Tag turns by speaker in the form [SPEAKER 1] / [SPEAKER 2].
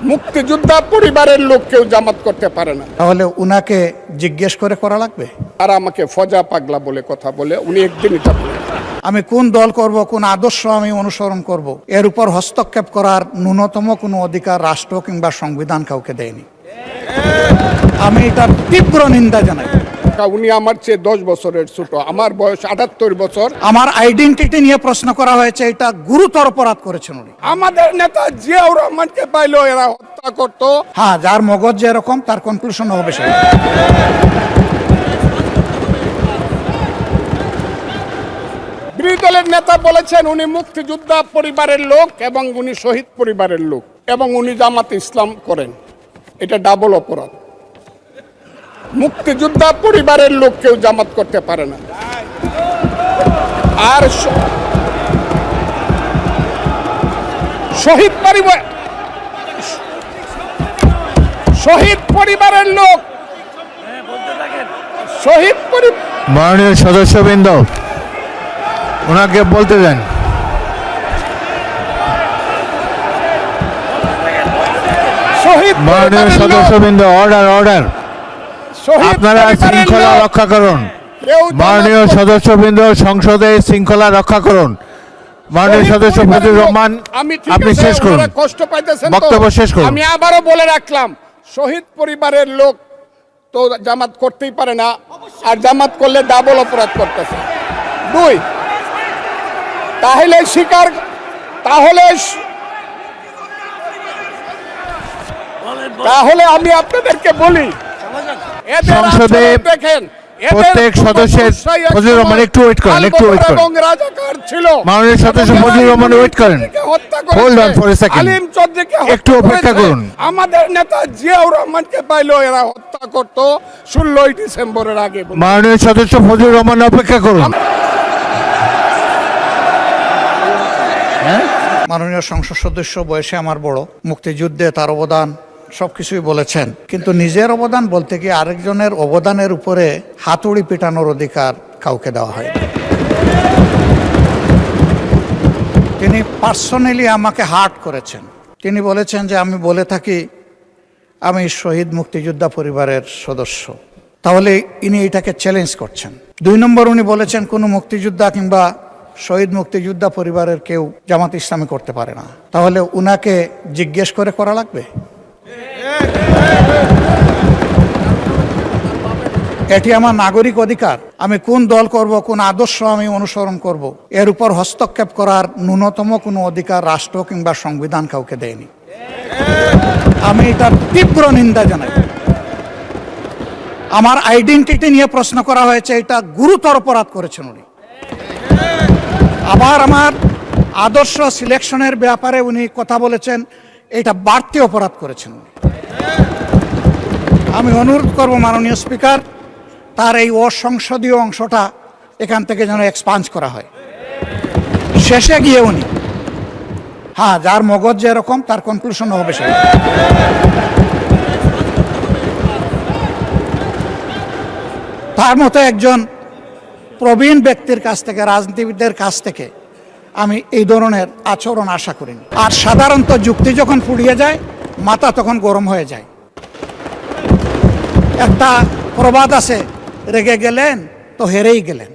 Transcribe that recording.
[SPEAKER 1] মুক্তিযোদ্ধা পরিবারের লোক কেউ জামাত করতে পারে না।
[SPEAKER 2] তাহলে উনাকে জিজ্ঞেস করে করা লাগবে।
[SPEAKER 1] আর আমাকে ফজা পাগলা বলে কথা বলে উনি একদিন এটা বলে।
[SPEAKER 2] আমি কোন দল করব, কোন আদর্শ আমি অনুসরণ করব, এর উপর হস্তক্ষেপ করার ন্যূনতম কোনো অধিকার রাষ্ট্র কিংবা সংবিধান কাউকে দেয়নি। আমি এটার তীব্র নিন্দা জানাই।
[SPEAKER 1] উনি আমার চেয়ে 10 বছরের ছোট, আমার বয়স 78 বছর।
[SPEAKER 2] আমার আইডেন্টিটি নিয়ে প্রশ্ন করা হয়েছে, এটা গুরুতর অপরাধ করেছেন উনি।
[SPEAKER 1] আমাদের নেতা জিয়াউর রহমানকে পাইলো এরা হত্যা করত।
[SPEAKER 2] হ্যাঁ, যার মগজ যেরকম তার কনক্লুশন হবে সেটা।
[SPEAKER 1] বিরোধী দলের নেতা বলেছেন উনি মুক্তিযোদ্ধা পরিবারের লোক এবং উনি শহীদ পরিবারের লোক এবং উনি জামাত ইসলাম করেন। এটা ডাবল অপরাধ। মুক্তিযোদ্ধা পরিবারের লোক কেউ জামাত করতে পারে না। আর শহীদ পরিবারের লোক,
[SPEAKER 3] মাননীয় সদস্যবৃন্দ ওনাকে বলতে দেন। মাননীয় সদস্যবৃন্দ, অর্ডার। আপনারা শৃঙ্খলা রক্ষা করুন। মাননীয় সদস্যবৃন্দ, সংসদে শৃঙ্খলা রক্ষা করুন। মাননীয় সদস্য ফজলুর রহমান, আপনি শেষ করুন,
[SPEAKER 1] কষ্ট পাইতেছেন,
[SPEAKER 3] বক্তব্য শেষ করুন।
[SPEAKER 1] আমি আবারও বলে রাখলাম, শহীদ পরিবারের লোক তো জামাত করতেই পারে না, আর জামাত করলে ডাবল অপরাধ করতেছে। 2, তাহলে আমি আপনাদেরকে বলি,
[SPEAKER 3] সংসদে
[SPEAKER 1] দেখেন
[SPEAKER 3] প্রত্যেক সদস্যের ফজলুর রহমান একটু ওয়েট করেন। মাননীয় সদস্য ফজলুর রহমান ওয়েট করেন। Hold on for a second, একটু অপেক্ষা করুন।
[SPEAKER 1] আমাদের নেতা জিয়াউর রহমানকে পাইলো এরা হত্যা করত 16 ডিসেম্বরের আগে।
[SPEAKER 3] মাননীয় সদস্য ফজলুর রহমান অপেক্ষা করুন।
[SPEAKER 2] মাননীয় সংসদ সদস্য বয়সে আমার বড়, মুক্তিযুদ্ধে তার অবদান সবকিছুই বলেছেন, কিন্তু নিজের অবদান বলতে গিয়ে আরেকজনের অবদানের উপরে হাতুড়ি পেটানোর অধিকার কাউকে দেওয়া হয়। তিনি পার্সোনালি আমাকে হার্ট করেছেন। তিনি বলেছেন যে আমি বলে থাকি আমি শহীদ মুক্তিযোদ্ধা পরিবারের সদস্য, তাহলে ইনি এটাকে চ্যালেঞ্জ করছেন। 2 নম্বর, উনি বলেছেন কোনো মুক্তিযোদ্ধা কিংবা শহীদ মুক্তিযোদ্ধা পরিবারের কেউ জামাত ইসলামী করতে পারে না। তাহলে উনাকে জিজ্ঞেস করে করা লাগবে। এটি আমার নাগরিক অধিকার। আমি কোন দল করব, কোন আদর্শ আমি অনুসরণ করব, এর উপর হস্তক্ষেপ করার ন্যূনতম কোনো অধিকার রাষ্ট্র কিংবা সংবিধান কাউকে দেয়নি। আমি এটার তীব্র নিন্দা জানাই। আমার আইডেন্টিটি নিয়ে প্রশ্ন করা হয়েছে, এটা গুরুতর অপরাধ করেছেন উনি। আবার আমার আদর্শ সিলেকশনের ব্যাপারে উনি কথা বলেছেন, এটা বাড়তি অপরাধ করেছেন উনি। আমি অনুরোধ করব মাননীয় স্পিকার, তার এই অসংসদীয় অংশটা এখান থেকে যেন এক্সপাঞ্জ করা হয়। শেষে গিয়ে উনি, হ্যাঁ, যার মগজ যেরকম তার কনক্লুশন হবে সেটা। তার মতো একজন প্রবীণ ব্যক্তির কাছ থেকে, রাজনীতিবিদদের কাছ থেকে আমি এই ধরনের আচরণ আশা করিনি। আর সাধারণত যুক্তি যখন ফুরিয়ে যায়, মাথা তখন গরম হয়ে যায়। একটা প্রবাদ আছে, রেগে গেলেন তো হেরেই গেলেন।